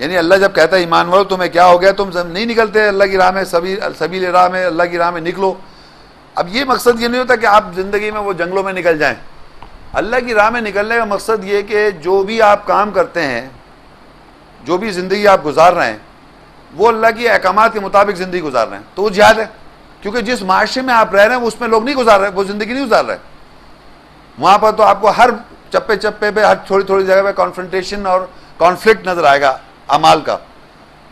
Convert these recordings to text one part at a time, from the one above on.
یعنی اللہ جب کہتا ہے ایمان والو تمہیں کیا ہو گیا، تم نہیں نکلتے اللہ کی راہ میں، سبیل راہ میں، اللہ کی راہ میں نکلو. اب یہ مقصد یہ نہیں ہوتا کہ آپ زندگی میں وہ جنگلوں میں نکل جائیں. اللہ کی راہ میں نکلنے کا مقصد یہ کہ جو بھی آپ کام کرتے ہیں، جو بھی زندگی آپ گزار رہے ہیں، وہ اللہ کی احکامات کے مطابق زندگی گزار رہے ہیں، تو وہ جہاد ہے. کیونکہ جس معاشرے میں آپ رہ رہے ہیں اس میں لوگ نہیں گزار رہے، وہ زندگی نہیں گزار رہے. وہاں پر تو آپ کو ہر چپے چپے پہ، ہر تھوڑی تھوڑی جگہ پہ کانفرنٹیشن اور کانفلکٹ نظر آئے گا اعمال کا.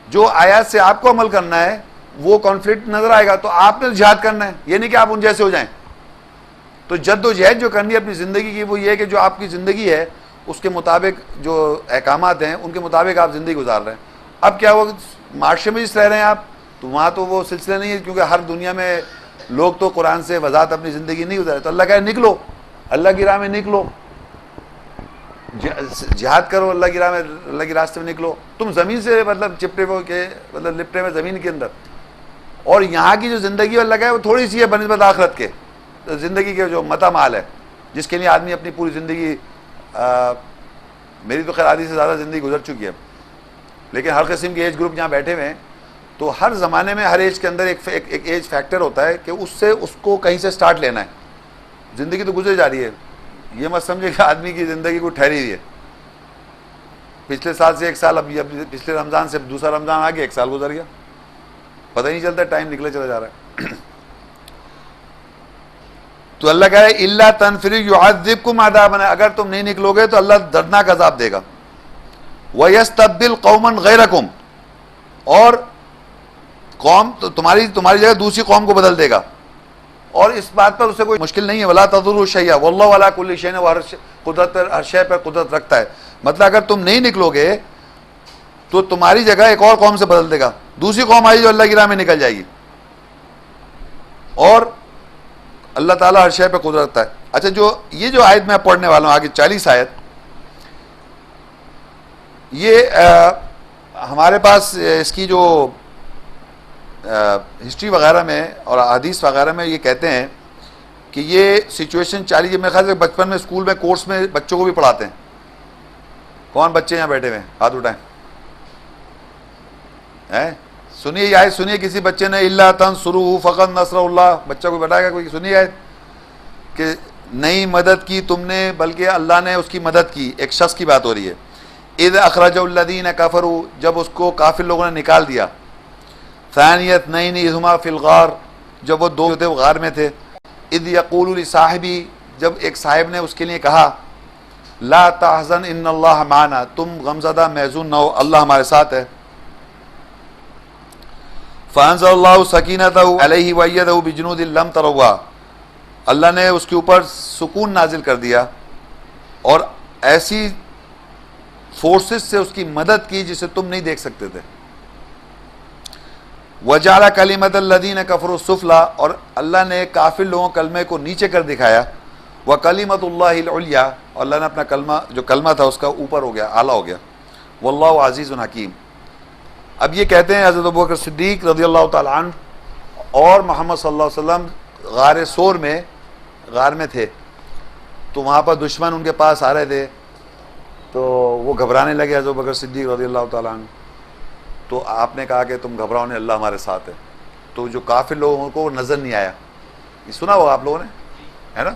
جو آیات سے آپ کو عمل کرنا ہے وہ کانفلکٹ نظر آئے گا، تو آپ نے جہاد کرنا ہے. یہ نہیں کہ آپ ان جیسے ہو جائیں. تو جد و جہد جو کرنی ہے اپنی زندگی کی وہ یہ ہے کہ جو آپ کی زندگی ہے اس کے مطابق جو احکامات ہیں ان کے مطابق آپ زندگی گزار رہے ہیں. اب کیا ہوا، معاشرے میں جس رہ رہے ہیں آپ، تو وہاں تو وہ سلسلہ نہیں ہے، کیونکہ ہر دنیا میں لوگ تو قرآن سے وضاحت اپنی زندگی نہیں گزارے. تو اللہ کہے نکلو، اللہ کی راہ میں نکلو، جہاد کرو، اللہ کی راہ میں، اللہ کے راستے میں نکلو. تم زمین سے مطلب چپٹے ہو کے مطلب لپٹے میں زمین کے اندر. اور یہاں کی جو زندگی اللہ کا ہے وہ تھوڑی سی ہے بنسبت آخرت کے. زندگی کے جو متا مال ہے جس کے لیے آدمی اپنی پوری زندگی، میری تو خیر آدھی سے زیادہ زندگی گزر چکی ہے، لیکن ہر قسم کے ایج گروپ جہاں بیٹھے ہوئے ہیں، تو ہر زمانے میں ہر ایج کے اندر ایک ایج فیکٹر ہوتا ہے کہ اس سے اس کو کہیں سے سٹارٹ لینا ہے. زندگی تو گزر جا رہی ہے، یہ مت سمجھے کہ آدمی کی زندگی کو ٹھہری ہوئی ہے. پچھلے سال سے ایک سال، اب پچھلے رمضان سے دوسرا رمضان آ گیا، ایک سال گزر گیا، پتہ ہی نہیں چلتا، ٹائم نکلے چلا جا رہا ہے. تو اللہ کہہ رہا ہے الا تنفروا يعذبكم عذابا، اگر تم نہیں نکلو گے تو اللہ دردناک عذاب دے گا. ويستبدل قوما غيركم، اور قوم تو تمہاری جگہ دوسری قوم کو بدل دے گا. اور اس بات پر اسے کوئی مشکل نہیں ہے. ولا تضروا شيئا والله على كل شيء، وہ قدرت ہر شے پر قدرت رکھتا ہے. مطلب اگر تم نہیں نکلو گے تو تمہاری جگہ ایک اور قوم سے بدل دے گا، دوسری قوم آئی جو اللہ کی راہ میں نکل جائے گی. اور اللہ تعالیٰ ہر شے پہ قدرت رکھتا ہے. اچھا، جو آیت میں پڑھنے والا ہوں آگے 40 آیت، یہ ہمارے پاس اس کی جو ہسٹری وغیرہ میں اور حدیث وغیرہ میں یہ کہتے ہیں کہ یہ سچویشن 40، میرے خیال سے بچپن میں اسکول میں کورس میں بچوں کو بھی پڑھاتے ہیں. کون بچے یہاں بیٹھے ہوئے ہیں؟ ہاتھ اٹھائیں. سنیے یہ آیت، سنیے کسی بچے نے الا تنصروہ فقد نصر اللہ، بچہ کوئی بتائے گا کوئی؟ سنیے آیت کہ نہیں مدد کی تم نے بلکہ اللہ نے اس کی مدد کی. ایک شخص کی بات ہو رہی ہے. اذ اخرجہ الذین کفروا، جب اس کو کافر لوگوں نے نکال دیا. ثانی اثنین اذ ہما فی الغار، جب وہ دو تھے وہ غار میں تھے. اذ یقول لصاحبی، جب ایک صاحب نے اس کے لیے کہا لا تحزن ان اللہ معنا، تم غمزدہ محزون نہ ہو، اللہ ہمارے ساتھ ہے. فانزل اللہ سکینتہ علیہ وایدہ بجنود لم تروها، اللہ نے اس کے اوپر سکون نازل کر دیا اور ایسی فورسز سے اس کی مدد کی جسے تم نہیں دیکھ سکتے تھے. وجعل کلمۃ الذین کفروا السفلی، اور اللہ نے کافر لوگوں کلمے کو نیچے کر دکھایا. وکلمۃ اللہ العلیٰ، اور اللہ نے اپنا کلمہ جو کلمہ تھا اس کا اوپر ہو گیا، اعلیٰ ہو گیا. واللہ عزیز حکیم. اب یہ کہتے ہیں حضرت ابوبکر صدیق رضی اللہ تعالیٰ عنہ اور محمد صلی اللہ علیہ وسلم غار سور میں، غار میں تھے، تو وہاں پر دشمن ان کے پاس آ رہے تھے، تو وہ گھبرانے لگے حضرت ابوبکر صدیق رضی اللہ تعالیٰ عنہ. تو آپ نے کہا کہ تم گھبراؤ نہیں، اللہ ہمارے ساتھ ہے. تو جو کافر لوگوں کو نظر نہیں آیا. یہ سنا ہوگا آپ لوگوں نے، ہے نا؟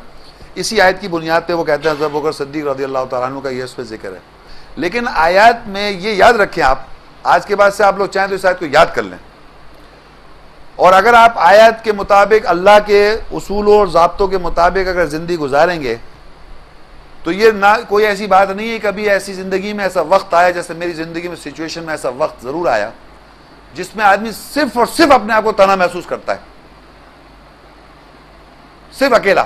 اسی آیت کی بنیاد پہ وہ کہتے ہیں حضرت ابوبکر صدیق رضی اللہ تعالیٰ عنہ کا یہ اس پہ ذکر ہے. لیکن آیات میں یہ یاد رکھیں، آپ آج کے بعد سے آپ لوگ چاہیں تو اس آیت کو یاد کر لیں، اور اگر آپ آیات کے مطابق اللہ کے اصولوں اور ضابطوں کے مطابق اگر زندگی گزاریں گے تو یہ نہ کوئی ایسی بات نہیں ہے کبھی ایسی زندگی میں ایسا وقت آیا، جیسے میری زندگی میں سچویشن میں ایسا وقت ضرور آیا جس میں آدمی صرف اور صرف اپنے آپ کو تنہا محسوس کرتا ہے، صرف اکیلا،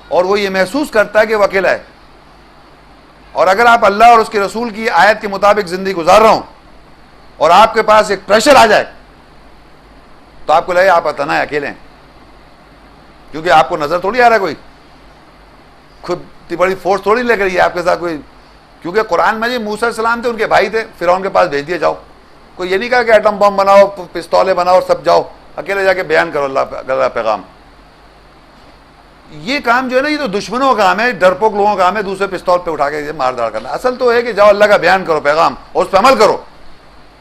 اور وہ یہ محسوس کرتا ہے کہ وہ اکیلا ہے. اور اگر آپ اللہ اور اس کے رسول کی آیت کے مطابق زندگی گزار رہا ہوں اور آپ کے پاس ایک پریشر آ جائے تو آپ کو لگے آپ تنہا اکیلے ہیں، کیونکہ آپ کو نظر تھوڑی آ رہا ہے کوئی، خود اتنی بڑی فورس تھوڑی لے کر آپ کے ساتھ کوئی. کیونکہ قرآن میں موسیٰ علیہ السلام تھے، ان کے بھائی تھے، فرعون کے پاس بھیج دیے جاؤ. کوئی یہ نہیں کہا کہ ایٹم بم بناؤ، پستولیں بناؤ اور سب جاؤ اکیلے جا کے بیان کرو اللہ پیغام. یہ کام جو ہے نا یہ تو دشمنوں کا کام ہے، ڈرپوک لوگوں کا کام ہے، دوسرے پستول پہ اٹھا کے مار داڑ کرنا. اصل تو ہے کہ جاؤ اللہ کا بیان کرو پیغام اور اس پہ عمل کرو.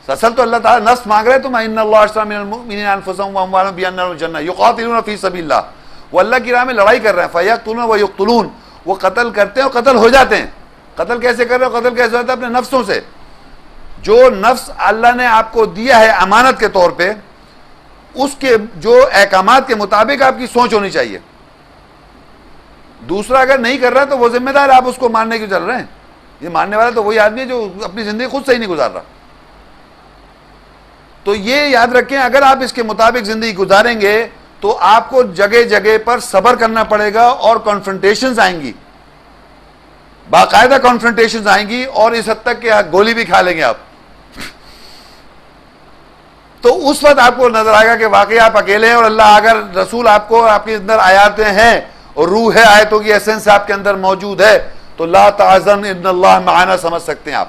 اصل تو اللہ تعالیٰ نفس مانگ رہے تم، ان اللہ اشتری من المؤمنین انفسهم واموالهم بان لهم الجنہ یقاتلون فی سبیل اللہ، وہ اللہ کی راہ میں لڑائی کر رہے ہیں، فیقتلون ویقتلون، وہ قتل کرتے ہیں اور قتل ہو جاتے ہیں. قتل کیسے کر رہے ہو؟ قتل کیسے ہوتا ہے؟ اپنے نفسوں سے. جو نفس اللہ نے آپ کو دیا ہے امانت کے طور پہ، اس کے جو احکامات کے مطابق آپ کی سوچ ہونی چاہیے. دوسرا اگر نہیں کر رہا تو وہ ذمہ دار، آپ اس کو ماننے کیوں چل رہے ہیں؟ یہ ماننے والا تو وہی آدمی ہے جو اپنی زندگی خود صحیح نہیں گزار رہا. تو یہ یاد رکھیں، اگر آپ اس کے مطابق زندگی گزاریں گے تو آپ کو جگہ جگہ پر صبر کرنا پڑے گا، اور کانفرنٹیشنز آئیں گی، باقاعدہ کانفرنٹیشنز آئیں گی، اور اس حد تک کہ گولی بھی کھا لیں گے آپ. تو اس وقت آپ کو نظر آئے گا کہ واقعی آپ اکیلے ہیں، اور اللہ اگر رسول آپ کو، آپ کے اندر آیاتیں ہیں اور روح ہے، آیتوں کی ایسنس آپ کے اندر موجود ہے، تو لا تحزن ان اللہ معنا سمجھ سکتے ہیں آپ.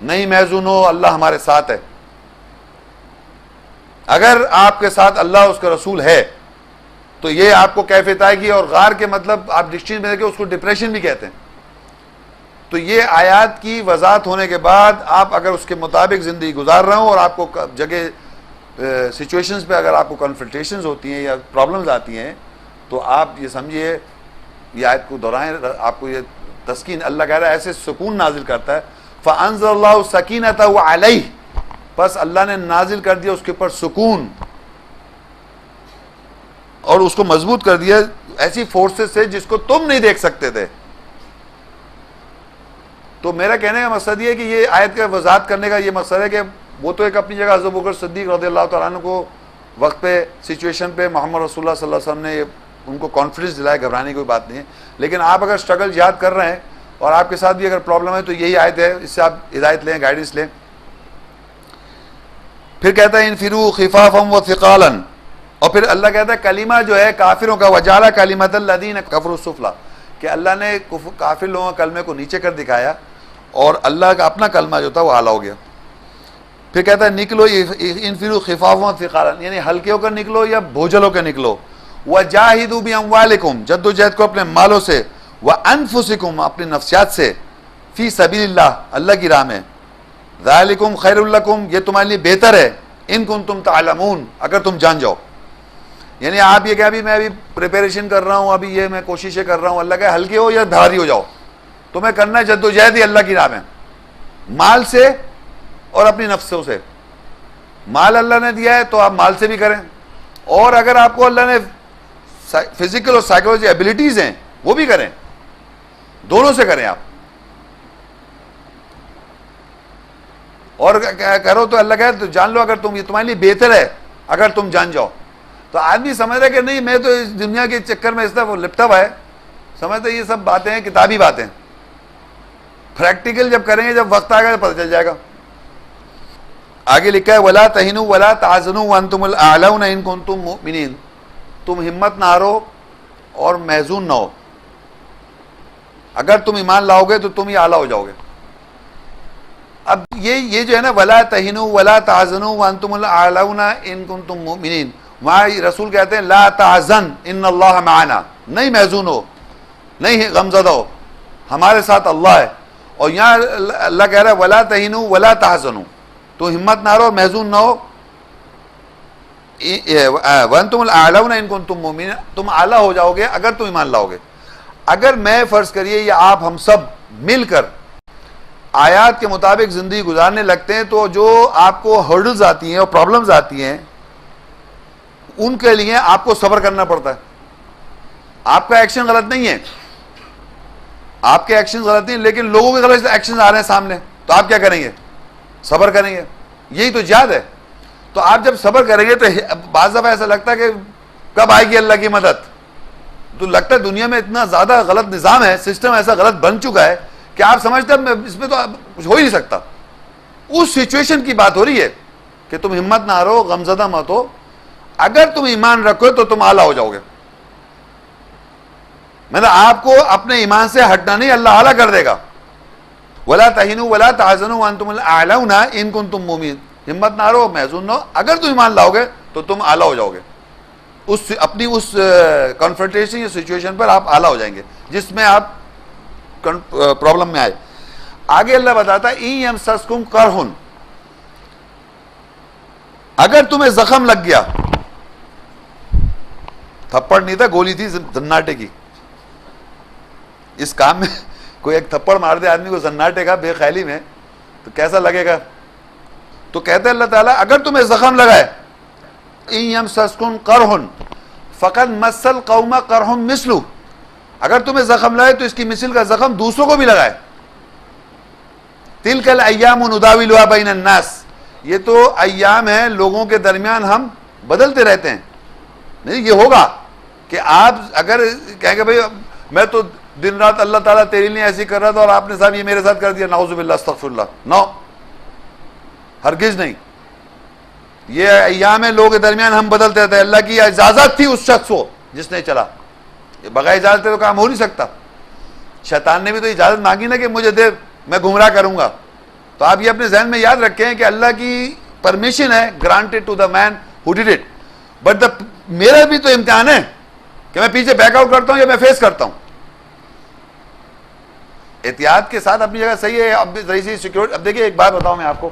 نہیں محزون ہو، اللہ ہمارے ساتھ ہے. اگر آپ کے ساتھ اللہ اس کا رسول ہے تو یہ آپ کو کیفیت آئے گی. اور غار کے مطلب آپ ڈکشنری میں دیکھیں، اس کو ڈپریشن بھی کہتے ہیں. تو یہ آیات کی وضاحت ہونے کے بعد آپ اگر اس کے مطابق زندگی گزار رہے ہوں، اور آپ کو جگہ سچویشنز پہ اگر آپ کو کنفرنٹیشنز ہوتی ہیں یا پرابلمز آتی ہیں، تو آپ یہ سمجھیے، یہ آیت کو دہرائیں، آپ کو یہ تسکین، اللہ کہہ رہا ہے ایسے سکون نازل کرتا ہے. فَأَنزَلَ اللَّهُ سَكِينَتَهُ عَلَيْهِ، بس اللہ نے نازل کر دیا اس کے اوپر سکون، اور اس کو مضبوط کر دیا ایسی فورسز سے جس کو تم نہیں دیکھ سکتے تھے. تو میرا کہنے کا مقصد یہ ہے کہ یہ آیت کا وضاحت کرنے کا یہ مقصد ہے کہ وہ تو ایک اپنی جگہ حضرت ابوبکر صدیق رضی اللہ تعالیٰ عنہ کو وقت پہ، سچویشن پہ محمد رسول اللہ صلی اللہ علیہ وسلم نے ان کو کانفیڈنس دلایا، گھبرانے کی کوئی بات نہیں ہے. لیکن آپ اگر اسٹرگل یاد کر رہے ہیں اور آپ کے ساتھ بھی اگر پرابلم ہے تو یہی آیت ہے، اس سے آپ ہدایت لیں، گائیڈنس لیں. پھر کہتا ہے انفروا خفافا وثقالا، اور پھر اللہ کہتا ہے کلمہ جو ہے کافروں کا، وجعل کلمۃ الذین کفروا السفلی، کہ اللہ نے کافر لوگوں کے کلمے کو نیچے کر دکھایا اور اللہ کا اپنا کلمہ جو تھا وہ اعلیٰ ہو گیا. پھر کہتا ہے نکلو انفروا خفافا وثقالا، یعنی ہلکے ہو کر نکلو یا بوجھل ہو کر نکلو. وجاہدوا باموالکم، جد و جہد کو اپنے مالوں سے، وانفسکم، اپنی نفسیات سے، فی سبیل اللہ، اللہ کی راہ میں. ذالکم خیر لکم، یہ تمہارے لیے بہتر ہے، ان کنتم تعلمون، اگر تم جان جاؤ. یعنی آپ یہ کہ ابھی میں پریپریشن کر رہا ہوں، ابھی یہ میں کوششیں کر رہا ہوں، اللہ کہ ہلکے ہو یا بھاری ہو جاؤ، تمہیں کرنا ہے جد و جہد ہی اللہ کی راہ میں، مال سے اور اپنی نفسوں سے. مال اللہ نے دیا ہے تو آپ مال سے بھی کریں، اور اگر آپ کو اللہ نے فزیکل اور سائیکولوجی ایبلٹیز ہیں وہ بھی کریں، دونوں سے کریں آپ. اور کرو تو اللہ کہے تو جان لو، اگر تم، یہ تمہارے لیے بہتر ہے اگر تم جان جاؤ. تو آدمی سمجھ رہا ہے کہ نہیں میں تو اس دنیا کے چکر میں اس طرح وہ لپٹا ہوا ہے، سمجھتے یہ سب باتیں ہیں، کتابی باتیں. پریکٹیکل جب کریں گے، جب وقت آئے گا تو پتہ چل جائے گا. آگے لکھا ہے وَلَا تَهِنُوا وَلَا تَحْزَنُوا وَأَنْتُمُ الْأَعْلَوْنَ إِن كُنتُم مُؤْمِنِينَ، تم ہمت نہ ہارو اور محزون نہ ہو، اگر تم ایمان لاؤ گے تو تم ہی اعلیٰ ہو جاؤ گے. اب یہ جو ہے نا وَلَا تَهِنُوا وَلَا تَحْزَنُوا وَأَنْتُمُ الْأَعْلَوْنَ إِن كُنتُم مُؤْمِنِينَ، وہاں رسول کہتے ہیں لا تحزن ان اللہ معنا، نہیں محزون ہو، نہیں غمزدہ ہو، ہمارے ساتھ اللہ ہے. اور یہاں اللہ کہہ رہا ہے وَلَا تَهِنُوا وَلَا تَحْزَنُوا، تو ہمت نہ ہارو، محزون نہ ہو. وَأَنْتُمُ الْأَعْلَوْنَ إِن كُنتُم مُؤْمِنِينَ، تم اعلیٰ ہو جاؤ گے اگر تم ایمان لاؤ گے. اگر میں فرض کریے یا آپ ہم سب مل کر آیات کے مطابق زندگی گزارنے لگتے ہیں تو جو آپ کو ہرڈلز آتی ہیں اور پرابلمز آتی ہیں ان کے لیے آپ کو صبر کرنا پڑتا ہے. آپ کا ایکشن غلط نہیں ہے، آپ کے ایکشن غلط نہیں، لیکن لوگوں کے غلط ایکشن آ رہے ہیں سامنے، تو آپ کیا کریں گے؟ صبر کریں گے. یہی تو جہاد ہے. تو آپ جب صبر کریں گے تو بعض دفعہ ایسا لگتا ہے کہ کب آئے گی اللہ کی مدد. تو لگتا ہے دنیا میں اتنا زیادہ غلط نظام ہے، سسٹم ایسا غلط بن چکا ہے کہ آپ سمجھتے ہیں اس میں تو کچھ ہو ہی نہیں سکتا. اس سچویشن کی بات ہو رہی ہے کہ تم ہمت نہ ہارو، غمزدہ مت ہو، اگر تم ایمان رکھو تو تم اعلیٰ ہو جاؤ گے. مطلب آپ کو اپنے ایمان سے ہٹنا نہیں، اللہ اعلیٰ کر دے گا. وَلَا تَهِنُوا وَلَا تَحْزَنُوا وَأَنْتُمُ الْأَعْلَوْنَ إِن كُنتُم مُؤْمِنِينَ، ہمت نہ ہارو، محزون نہ ہو، اگر تم ایمان لاؤ گے تو تم اعلیٰ ہو جاؤ گے. اپنی اس کنفرنٹیشن یا سچویشن پر آپ اعلیٰ ہو جائیں گے جس میں آپ پرابلم میں آئے. آگے اللہ بتاتا ہے اِن يَمْسَسْكُمْ قَرْحٌ، اگر تمہیں زخم لگ گیا، تھپڑ نہیں تھا، گولی تھی زناٹے کی، اس کام میں کوئی ایک تھپڑ مار دے آدمی کو زناٹے کا بے خیالی میں تو کیسا لگے گا؟ تو کہتے ہیں اللہ تعالیٰ اگر تمہیں زخم لگائے، ان یمسسکم قرح فقد مس القوم قرح مثلہ، اگر تمہیں زخم لگائے تو اس کی مثل کا زخم دوسروں کو بھی لگائے. تلک الایام نداولها بین الناس، یہ تو ایام ہیں لوگوں کے درمیان ہم بدلتے رہتے ہیں. نہیں، یہ ہوگا کہ آپ اگر کہیں گے بھائی میں تو دن رات اللہ تعالیٰ تیرے لیے ایسی کر رہا تھا اور آپ نے صاحب یہ میرے ساتھ کر دیا، نعوذ باللہ استغفر اللہ، نو، ہرگز نہیں. یہ ایام لوگوں کے درمیان ہم بدلتے رہتے ہیں. اللہ کی اجازت تھی اس شخص کو جس نے چلا، بغیر اجازت تو کام ہو نہیں سکتا. شیطان نے بھی تو اجازت مانگی نا کہ مجھے دے، میں گمراہ کروں گا. تو آپ یہ اپنے ذہن میں یاد رکھیں کہ اللہ کی پرمیشن ہے، granted to the man who did it, but میرا بھی تو امتحان ہے کہ میں پیچھے بیک آؤٹ کرتا ہوں یا میں فیس کرتا ہوں. احتیاط کے ساتھ اپنی جگہ صحیح ہے. اب ذرا سی سیکورٹی. اب دیکھیے ایک بات بتاؤں میں آپ کو،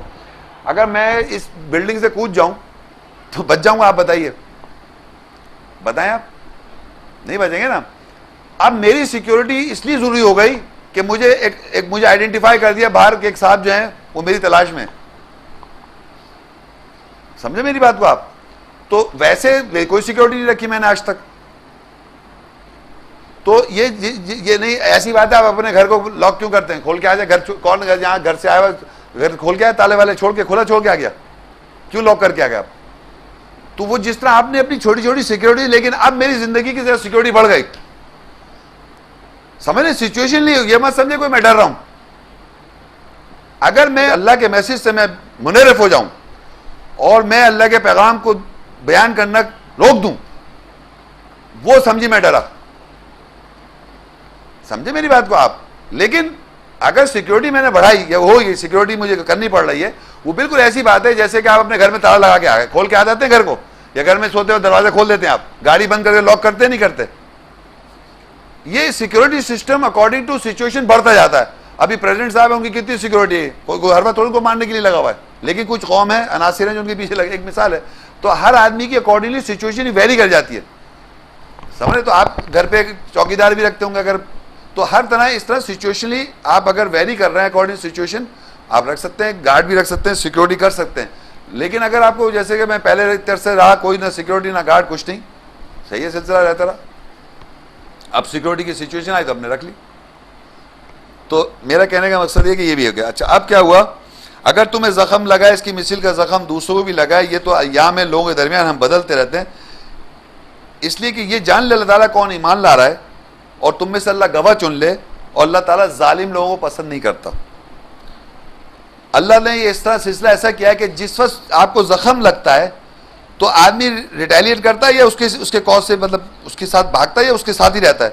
اگر میں اس بلڈنگ سے کود جاؤں تو بچ جاؤں گا؟ آپ بتائیے، بتائیں آپ نہیں بچیں گے نا. اب میری سیکیورٹی اس لیے ضروری ہو گئی کہ مجھے مجھے آئیڈینٹیفائی کر دیا باہر کے ایک صاحب جو ہیں وہ میری تلاش میں. سمجھے میری بات کو آپ؟ تو ویسے کوئی سیکیورٹی نہیں رکھی میں نے آج تک. تو یہ نہیں ایسی بات ہے آپ اپنے گھر کو لاک کیوں کرتے ہیں؟ کھول کے آ جائے. کون یہاں گھر سے آیا ہوا گھر کھول کے آیا، تالے والے چھوڑ کے کھلا چھوڑ کے آ گیا؟ کیوں لاک کر کے آ گیا آپ؟ تو وہ جس طرح آپ نے اپنی چھوٹی چھوٹی سیکیورٹی، لیکن اب میری زندگی کی سیکیورٹی بڑھ گئی. سمجھے سچویشن نہیں، یہ مت سمجھے کوئی میں ڈر رہا ہوں. اگر میں اللہ کے میسج سے میں منحرف ہو جاؤں اور میں اللہ کے پیغام کو بیان کرنا روک دوں، وہ سمجھے میں ڈرا. سمجھے میری بات کو آپ؟ لیکن اگر سیکیورٹی میں نے بڑھائی یا ہو یہ سیکیورٹی مجھے کرنی پڑ رہی ہے، وہ بالکل ایسی بات ہے جیسے کہ آپ اپنے گھر میں تالا لگا کے آ گئے، کھول کے آ جاتے ہیں گھر کو، یا گھر میں سوتے ہوئے دروازے کھول دیتے ہیں، آپ گاڑی بند کر کے لاک کرتے نہیں کرتے. یہ security system according to situation بڑھتا جاتا ہے. ابھی پریزیڈنٹ صاحب ہیں، ان کی کتنی سیکیورٹی ہے، کوئی ہر وقت تھوڑی کو مارنے کے لیے لگا ہوا ہے، لیکن کچھ قوم ہے عناصر ہیں جو ان کے پیچھے لگے. ایک مثال ہے. تو ہر آدمی کی اکارڈنگلی سچویشن ویری کر جاتی ہے. سمجھے؟ تو آپ گھر پہ چوکی دار بھی رکھتے ہوں گے اگر، تو ہر طرح اس طرح سچویشنلی آپ اگر ویری کر رہے ہیں اکارڈنگ سچویشن آپ رکھ سکتے ہیں، گارڈ بھی رکھ سکتے ہیں، سیکیورٹی کر سکتے ہیں. لیکن اگر آپ کو جیسے کہ میں پہلے طرح سے رہا، کوئی نہ سیکیورٹی نہ گارڈ کچھ نہیں، صحیح ہے، سلسلہ رہتا رہا. اب سیکیورٹی کی سچویشن آئی تو ہم نے رکھ لی. تو میرا کہنے کا مقصد یہ کہ یہ بھی ہو گیا. اچھا اب کیا ہوا؟ اگر تمہیں زخم لگا اس کی مثل کا زخم دوسروں کو بھی لگائے. یہ تو ایام ہے لوگوں کے درمیان ہم بدلتے رہتے ہیں، اس لیے کہ یہ جان لے اللہ تعالیٰ کون ایمان لا رہا ہے، اور تم میں سے اللہ گواہ چن لے. اور اللہ تعالیٰ ظالم لوگوں کو پسند نہیں کرتا. اللہ نے یہ اس طرح سلسلہ ایسا کیا ہے کہ جس وقت آپ کو زخم لگتا ہے تو آدمی ریٹیلیٹ کرتا ہے یا اس کے کاز سے مطلب اس کے ساتھ بھاگتا ہے یا اس کے ساتھ ہی رہتا ہے.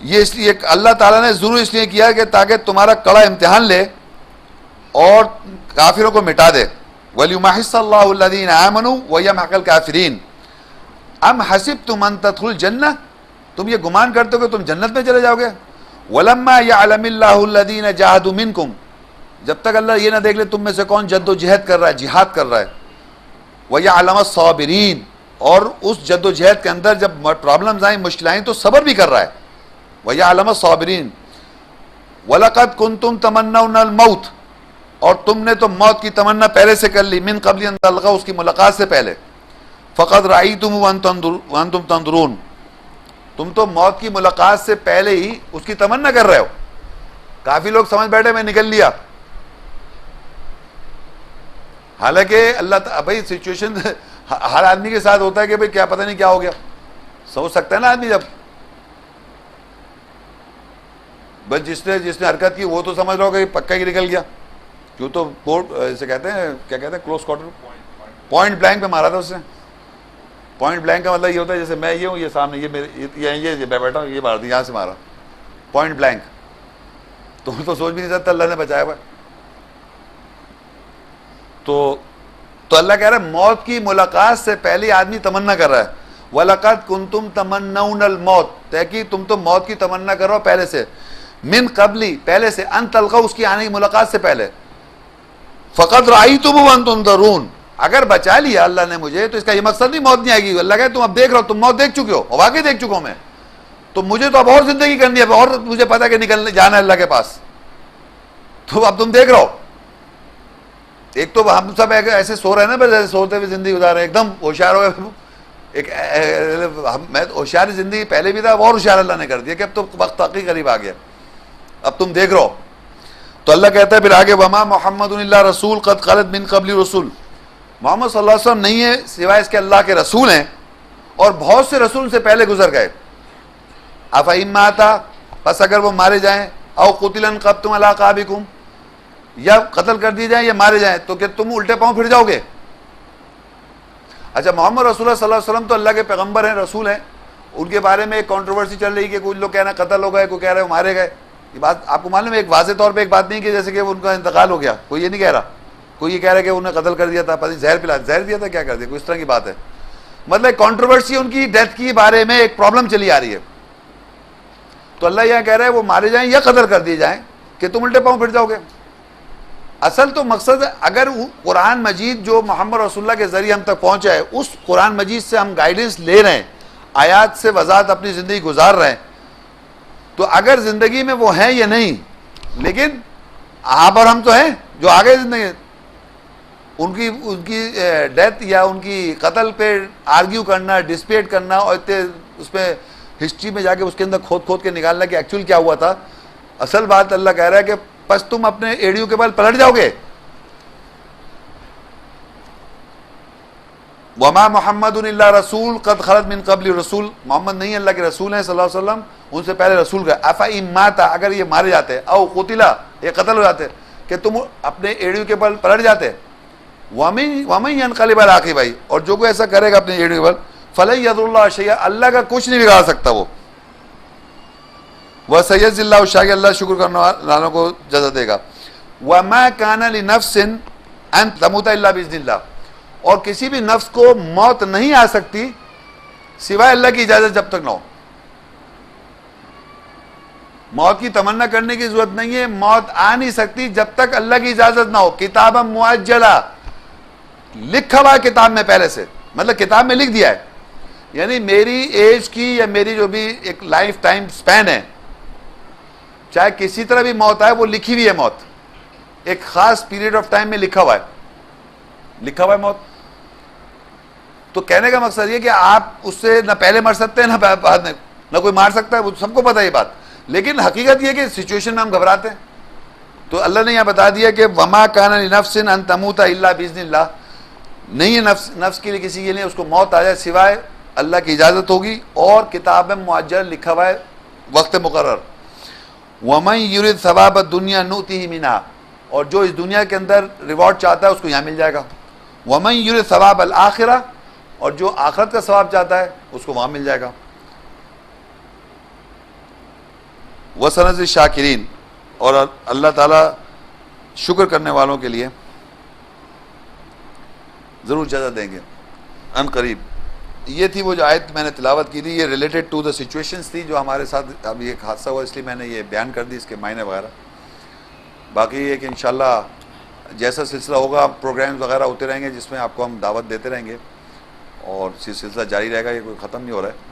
یہ اس لیے اللہ تعالیٰ نے ضرور اس لیے کیا کہ تاکہ تمہارا کڑا امتحان لے اور کافروں کو مٹا دے. وَلْيُمَحِصَّ اللَّهُ الَّذِينَ آمَنُوا وَيَمْحَقَ الْكَافِرِينَ أَمْ حَسِبْتُمْ أَن تَدْخُلُوا الْجَنَّةَ، تم یہ گمان کرتے ہو کہ تم جنت میں چلے جاؤ گے. وَلَمَّا يَعْلَمِ اللَّهُ الَّذِينَ جَاهَدُوا مِنكُمْ، جب تک اللہ یہ نہ دیکھ لے تم میں سے کون جد و جہد کر رہا ہے، جہاد کر رہا ہے. وَيَعْلَمَ الصَّابِرِينَ، اور اس جد و جہد کے اندر جب پرابلمز آئیں، مشکلیں آئیں تو صبر بھی کر رہا ہے. وَيَعْلَمَ الصَّابِرِينَ وَلَقَدْ كُنْتُمْ تَمَنَّوْنَ الْمَوْتَ، اور تم نے تو موت کی تمنا پہلے سے کر لی، من قبل ان تلقوا، اس کی ملاقات سے پہلے. فَقَدْ رَأَيْتُمُوهُ وَأَنْتُمْ تَنْظُرُونَ، تم تو موت کی ملاقات سے پہلے ہی اس کی تمنا کر رہے ہو. کافی لوگ سمجھ بیٹھے میں نکل لیا، حالانکہ اللہ بھائی سچویشن ہر آدمی کے ساتھ ہوتا ہے کہ بھائی کیا پتہ نہیں کیا ہو گیا. سوچ سکتا ہے نا آدمی، جب بس جس نے حرکت کی وہ تو سمجھ رہا ہوگا کہ پکا ہی نکل گیا. کیوں تو اسے کہتے ہیں، کیا کہتے ہیں، کلوز کوارٹر، پوائنٹ بلینک پہ مارا تھا اس نے. پوائنٹ بلینک کا مطلب یہ ہوتا ہے جیسے میں یہ ہوں، یہ سامنے یہ میرے یہ میں بیٹھا ہوں، یہ مار دی، یہاں سے مارا پوائنٹ بلینک. تم تو سوچ بھی نہیں سکتا، اللہ نے بچایا ہوا. تو اللہ کہہ رہا ہے موت کی ملاقات سے پہلے آدمی تمنا کر رہا ہے. وَلَقَدْ كُنْتُمْ تَمَنَّوْنَ الْمَوْتَ، تحقیق تم تو موت کی تمنا کرو پہلے سے، من قبلی، پہلے سے، ان تلقوا، اس کی آنے کی ملاقات سے پہلے. فَقَدْ رَأَيْتُمُوهُ وَأَنْتُمْ تَنظُرُونَ، اگر بچا لیا اللہ نے مجھے تو اس کا یہ مقصد نہیں موت نہیں آئے گی. اللہ کہے تم اب دیکھ رہو, تم موت دیکھ چکے ہو, اور واقعی دیکھ چکا ہوں میں, تو مجھے تو اب اور زندگی کرنی ہے, اور مجھے پتا کہ نکلنے جانا ہے اللہ کے پاس, تو اب تم دیکھ رہو. ایک تو ہم سب ایسے سو رہے ہیں نا, بس ایسے سوتے ہوئے زندگی گزار رہے ہیں, ایک دم ہوشیار ہو گئے. ایک میں ہوشیاری زندگی پہلے بھی تھا, اور ہوشیار اللہ نے کر دیا کہ اب تو وقت واقعی قریب آ گیا, اب تم دیکھ رہو. تو اللہ کہتا ہے پھر آگے, وما محمد الا رسول قد خلت من قبل رسول, محمد صلی اللہ علیہ وسلم نہیں ہے سوائے اس کے اللہ کے رسول ہیں, اور بہت سے رسول سے پہلے گزر گئے. افئن مات, بس اگر وہ مارے جائیں, او قتل انقلبتم علی اعقابکم, یا قتل کر دیے جائیں یا مارے جائیں, تو کہ تم الٹے پاؤں پھر جاؤ گے. اچھا, محمد رسول اللہ صلی اللہ علیہ وسلم تو اللہ کے پیغمبر ہیں, رسول ہیں, ان کے بارے میں ایک کنٹروورسی چل رہی کہ کچھ لوگ کہہ رہے ہیں قتل ہو گئے, کوئی کہہ رہے ہیں مارے گئے. یہ بات آپ کو معلوم ہے, ایک واضح طور پہ ایک بات نہیں کہ جیسے کہ ان کا انتقال ہو گیا, کوئی یہ نہیں کہہ رہا, کوئی یہ کہہ رہا ہے کہ انہیں قتل کر دیا تھا, پتہ نہیں زہر دیا تھا, کیا کر دیا, کوئی اس طرح کی بات ہے. مطلب کنٹروورسی ان کی ڈیتھ کی بارے میں ایک پرابلم چلی آ رہی ہے. تو اللہ یہاں کہہ رہا ہے وہ مارے جائیں یا قتل کر دیے جائیں کہ تم الٹے پاؤں پھر جاؤ گے. اصل تو مقصد اگر قرآن مجید جو محمد رسول اللہ کے ذریعے ہم تک پہنچا ہے, اس قرآن مجید سے ہم گائیڈنس لے رہے ہیں, آیات سے وضاحت اپنی زندگی گزار رہے ہیں, تو اگر زندگی میں وہ ہیں یا نہیں, لیکن آپ اور ہم تو ہیں جو آگے زندگی, ان کی ڈیتھ یا ان کی قتل پہ آرگیو کرنا, ڈسپیٹ کرنا, اور اس پہ ہسٹری میں جا کے اس کے اندر کھود کے نکالنا کہ ایکچوئل کیا ہوا تھا. اصل بات اللہ کہہ رہا ہے کہ پس تم اپنے ایڑیوں کے بل پلٹ جاؤ گے. وما محمد الا رسول قد خلت من قبل رسول, محمد نہیں اللہ کے رسول ہیں صلی اللہ علیہ وسلم, ان سے پہلے رسول گئے. افئن مات, اگر یہ مارے جاتے, او قتلا, یہ قتل ہو جاتے, کہ تم اپنے ایڑیوں کے بل پلٹ جاتے. ومن ينقلب على عقبیہ, اور جو کوئی ایسا کرے گا اپنے ایڑیوں کے بل, فلن یضر اللہ شیئا, اللہ کا کچھ نہیں بگاڑ سکتا وہ. وسيجزي الله الشاکرین, اللہ شکر کرنے والوں کو جزا دے گا. وما كان لنفس ان تموت الا باذن اللہ, اور کسی بھی نفس کو موت نہیں آ سکتی سوائے اللہ کی اجازت جب تک نہ ہو. موت کی تمنا کرنے کی ضرورت نہیں ہے, موت آ نہیں سکتی جب تک اللہ کی اجازت نہ ہو. کتابا مؤجلہ, لکھا ہوا ہے کتاب میں پہلے سے, مطلب کتاب میں لکھ دیا ہے, یعنی میری ایج کی یا میری جو بھی ایک لائف ٹائم سپین ہے, چاہے کسی طرح بھی موت آئے, وہ لکھی ہوئی ہے موت, ایک خاص پیریڈ آف ٹائم میں لکھا ہوا ہے موت. تو کہنے کا مقصد یہ کہ آپ اس سے نہ پہلے مر سکتے ہیں نہ بعد میں, نہ کوئی مار سکتا ہے, وہ سب کو پتہ ہے یہ بات, لیکن حقیقت یہ کہ سچویشن میں ہم گھبراتے ہیں. تو اللہ نے یہاں بتا دیا کہ وما کان لنفس ان تموت الا باذن اللہ, نہیں ہے نفس کے لیے کسی کے لیے اس کو موت آ جائے سوائے اللہ کی اجازت ہوگی, اور کتاب میں مؤجل لکھا ہوا ہے وقت مقرر. ومن یرد ثواب الدنیا نؤتیہ منہا, اور جو اس دنیا کے اندر ریوارڈ چاہتا ہے اس کو یہاں مل جائے گا. ومن یرد ثواب الآخرہ, اور جو آخرت کا ثواب چاہتا ہے اس کو وہاں مل جائے گا. وسنجزی الشاکرین, اور اللہ تعالیٰ شکر کرنے والوں کے لیے ضرور جزا دیں گے ان قریب. یہ تھی وہ جو آیت میں نے تلاوت کی تھی, یہ ریلیٹڈ ٹو دا سچویشنز تھی جو ہمارے ساتھ اب یہ حادثہ ہوا, اس لیے میں نے یہ بیان کر دی اس کے معنی وغیرہ. باقی یہ کہ انشاءاللہ جیسا سلسلہ ہوگا پروگرامز وغیرہ ہوتے رہیں گے جس میں آپ کو ہم دعوت دیتے رہیں گے, اور سلسلہ جاری رہے گا, یہ کوئی ختم نہیں ہو رہا ہے.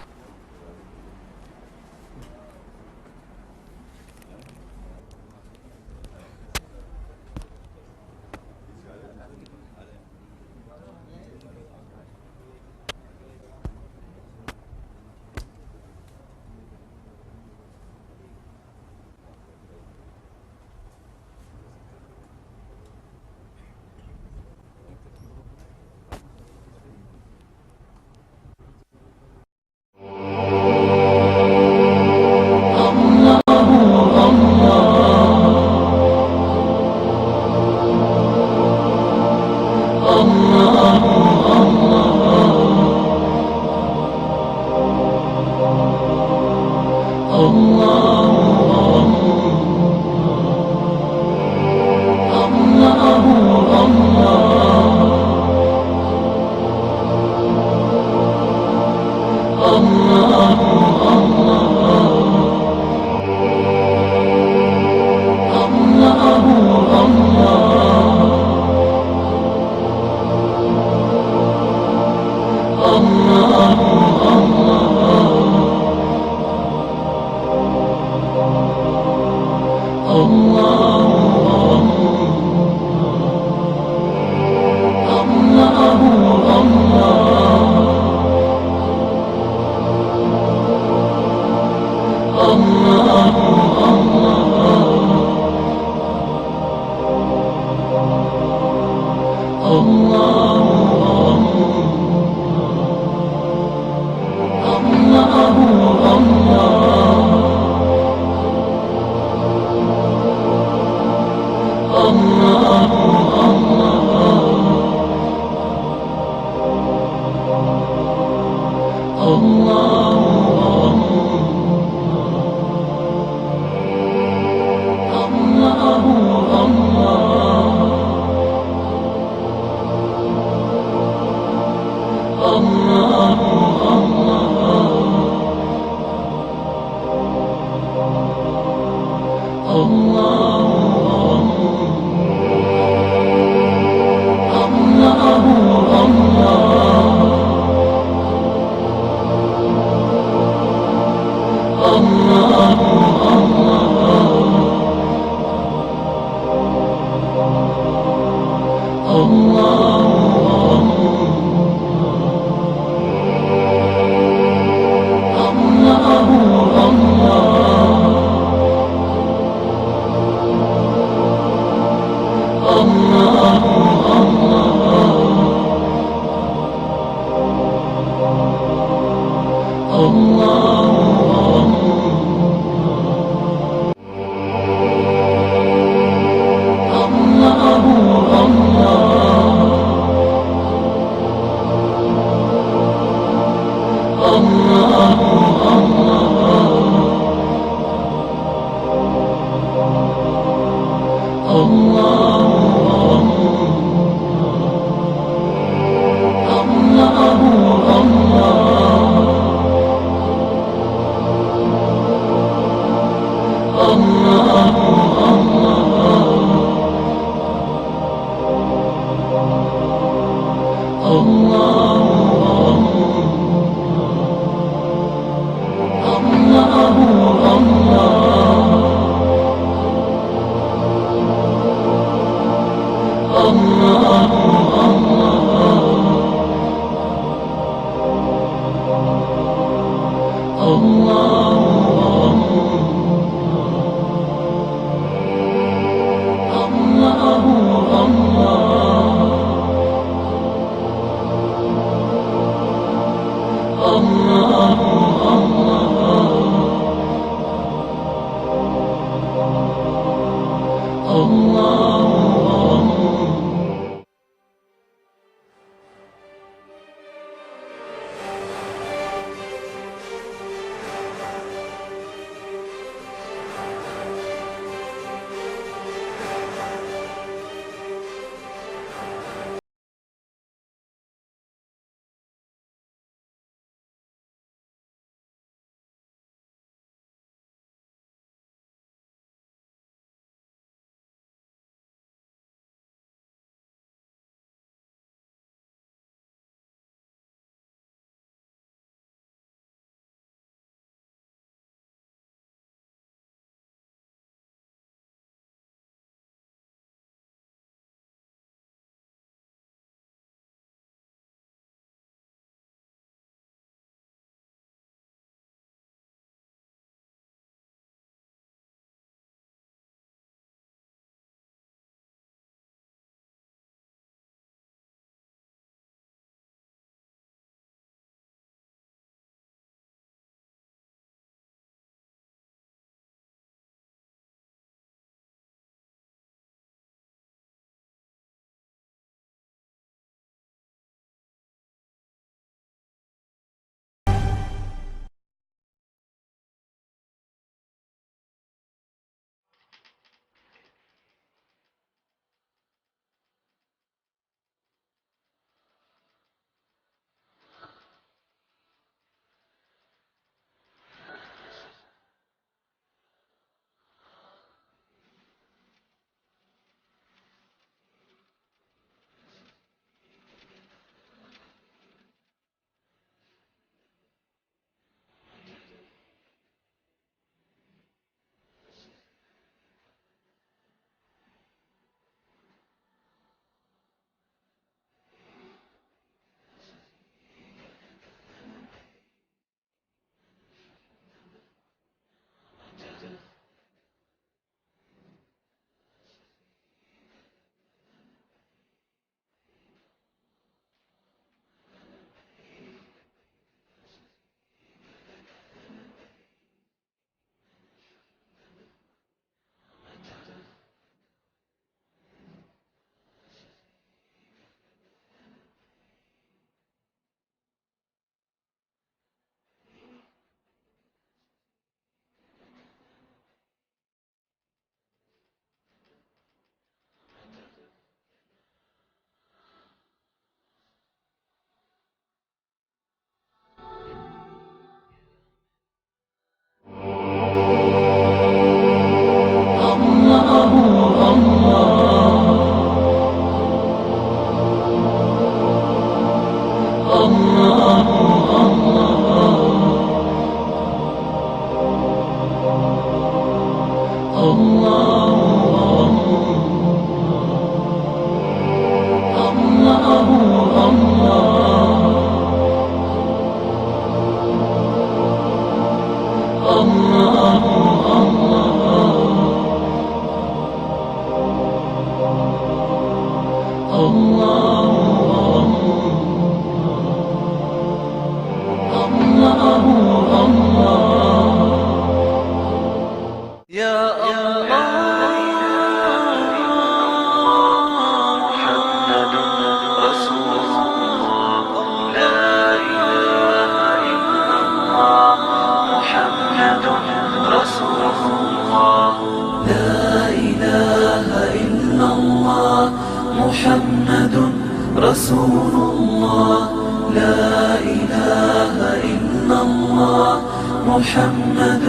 محمد رسول الله لا إله إلا الله محمد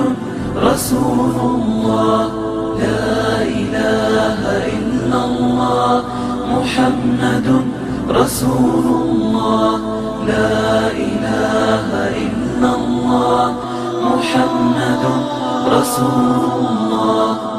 رسول الله لا إله إلا الله محمد رسول الله لا إله إلا الله محمد رسول الله